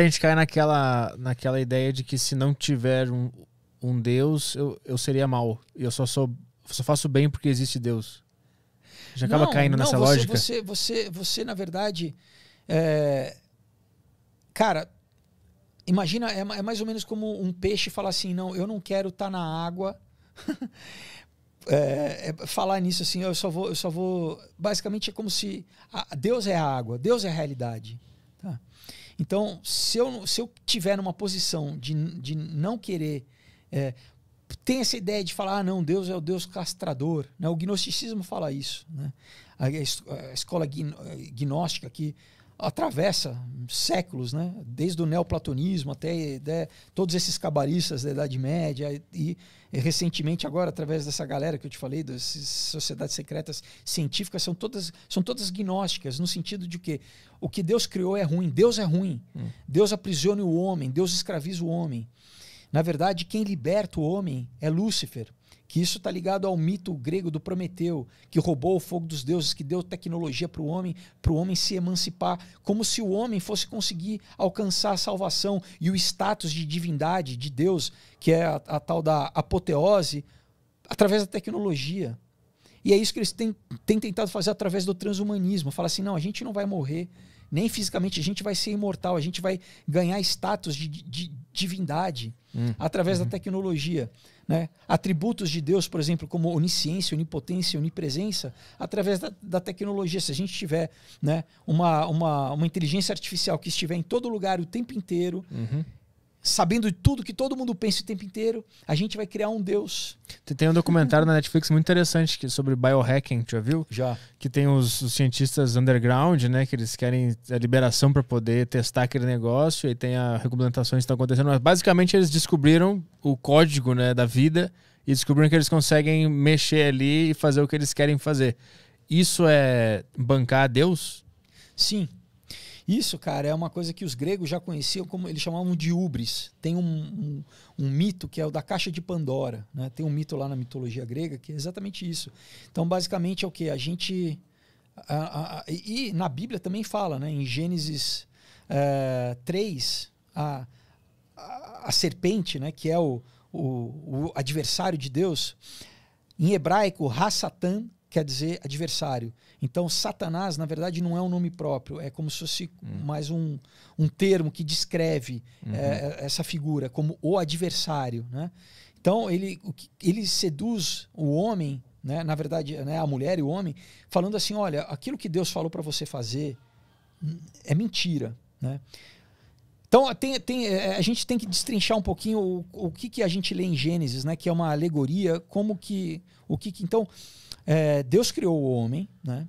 A gente cai naquela ideia de que se não tiver um Deus, eu seria mal. E eu só faço bem porque existe Deus. A gente acaba caindo nessa lógica. Você, na verdade... Cara, imagina, é mais ou menos como um peixe falar assim, não, eu não quero estar na água... falar nisso assim, eu só vou... Basicamente é como se... Deus é a água, Deus é a realidade. Tá? Então, se eu tiver numa posição de não querer... tem essa ideia de falar, não, Deus é o Deus castrador. Né? O gnosticismo fala isso. Né? A escola gnóstica que atravessa séculos, né? Desde o neoplatonismo até todos esses cabalistas da Idade Média e recentemente agora, através dessa galera que eu te falei, das sociedades secretas científicas, são todas gnósticas, no sentido de que o que Deus criou é ruim, Deus é ruim. Deus aprisiona o homem, Deus escraviza o homem. Na verdade, quem liberta o homem é Lúcifer, que isso está ligado ao mito grego do Prometeu, que roubou o fogo dos deuses, que deu tecnologia para o homem se emancipar, como se o homem fosse conseguir alcançar a salvação e o status de divindade, de Deus, que é a tal da apoteose, através da tecnologia. E é isso que eles têm tentado fazer através do transhumanismo. Fala assim, não, a gente não vai morrer, nem fisicamente, a gente vai ser imortal, a gente vai ganhar status de divindade através da tecnologia. Né? Atributos de Deus, por exemplo, como onisciência, onipotência, onipresença, através da tecnologia. Se a gente tiver, né, uma inteligência artificial que estiver em todo lugar o tempo inteiro, sabendo de tudo que todo mundo pensa o tempo inteiro, a gente vai criar um Deus. Tem um documentário na Netflix muito interessante sobre biohacking, já viu? Já. Que tem os cientistas underground, né? Que eles querem a liberação para poder testar aquele negócio, e tem as regulamentações que estão acontecendo. Mas basicamente eles descobriram o código, né, da vida e descobriram que eles conseguem mexer ali e fazer o que eles querem fazer. Isso é bancar Deus? Sim. Isso, cara, é uma coisa que os gregos já conheciam, como eles chamavam de hubris. Tem um mito que é o da caixa de Pandora. Né? Tem um mito lá na mitologia grega que é exatamente isso. Então, basicamente, é o que? A gente... e na Bíblia também fala, né? Em Gênesis 3, a serpente, né? Que é o adversário de Deus. Em hebraico, Ha-Satan quer dizer adversário. Então, Satanás, na verdade, não é um nome próprio. É como se fosse mais um termo que descreve essa figura como o adversário. Né? Então, ele seduz o homem, né? Na verdade, né, a mulher e o homem, falando assim, olha, aquilo que Deus falou para você fazer é mentira. Né? Então, a gente tem que destrinchar um pouquinho o que a gente lê em Gênesis, né? Que é uma alegoria, então... Deus criou o homem, né,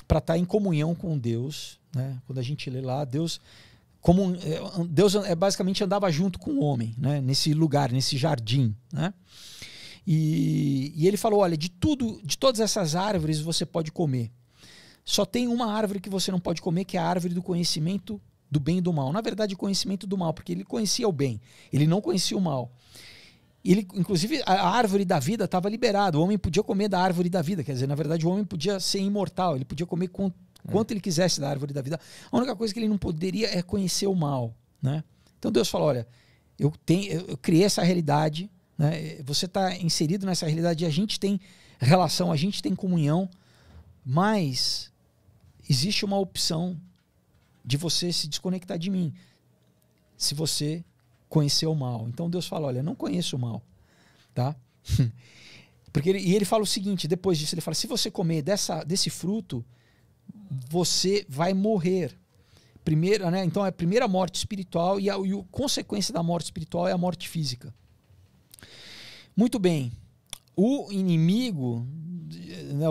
para estar em comunhão com Deus. Né? Quando a gente lê lá, Deus basicamente andava junto com o homem, né, nesse lugar, nesse jardim. Né? E ele falou, olha, de todas essas árvores você pode comer. Só tem uma árvore que você não pode comer, que é a árvore do conhecimento do bem e do mal. Na verdade, conhecimento do mal, porque ele conhecia o bem, ele não conhecia o mal. Inclusive, a árvore da vida estava liberada. O homem podia comer da árvore da vida. Quer dizer, na verdade, o homem podia ser imortal. Ele podia comer quanto ele quisesse da árvore da vida. A única coisa que ele não poderia é conhecer o mal. Né? Então Deus falou, olha, eu criei essa realidade. Né? Você está inserido nessa realidade. A gente tem relação, a gente tem comunhão. Mas existe uma opção de você se desconectar de mim. Se você... conhecer o mal. Então Deus fala, olha, não conheço o mal. Tá? Porque ele fala o seguinte, depois disso, ele fala, se você comer desse fruto, você vai morrer. Primeiro, né? Então é a primeira morte espiritual e a consequência da morte espiritual é a morte física. Muito bem. O inimigo,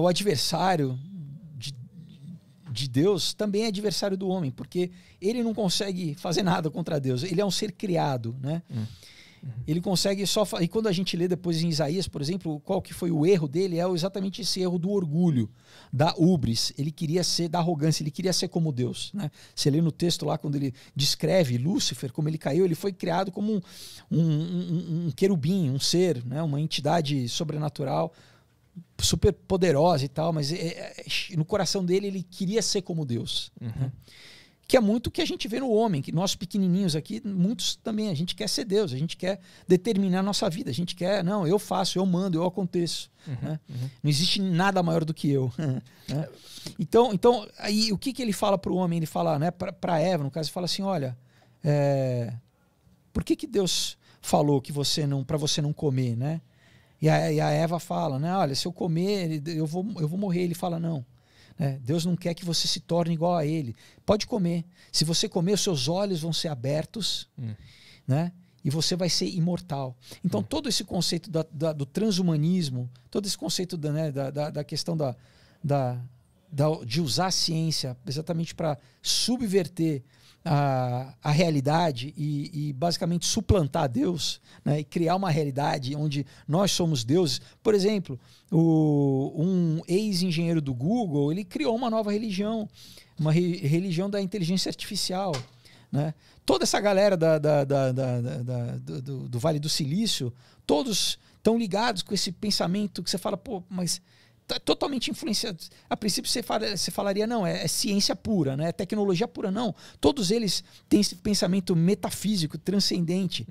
o adversário de Deus também é adversário do homem, porque ele não consegue fazer nada contra Deus. Ele é um ser criado, né? Ele consegue só... E quando a gente lê depois em Isaías, por exemplo, qual que foi o erro dele? É exatamente esse erro do orgulho, da hubris. Ele queria ser, da arrogância, ele queria ser como Deus, né? Você lê no texto lá, quando ele descreve Lúcifer, como ele caiu, ele foi criado como um querubim, um ser, né? Uma entidade sobrenatural, super poderosa e tal, mas no coração dele ele queria ser como Deus. Né? que é muito o que a gente vê no homem, que nós pequenininhos aqui, muitos também, a gente quer ser Deus, a gente quer determinar a nossa vida, a gente quer, não, eu faço, eu mando, eu aconteço. Né? Não existe nada maior do que eu. Né? Então, aí, o que ele fala para o homem? Ele fala, né, para Eva, no caso, ele fala assim, olha, por que Deus falou que para você não comer, né? E a Eva fala, né, olha, se eu comer, eu vou morrer. Ele fala, não. Deus não quer que você se torne igual a ele. Pode comer. Se você comer, os seus olhos vão ser abertos, né? E você vai ser imortal. Então, todo esse conceito do transhumanismo, todo esse conceito da questão de usar a ciência exatamente para subverter a realidade e basicamente suplantar Deus, né, e criar uma realidade onde nós somos deuses. Por exemplo, um ex-engenheiro do Google, ele criou uma nova religião, uma religião da inteligência artificial. Né? Toda essa galera do Vale do Silício, todos estão ligados com esse pensamento que você fala, pô, mas totalmente influenciado. A princípio você falaria, não, é ciência pura, né? É tecnologia pura. Não. Todos eles têm esse pensamento metafísico, transcendente.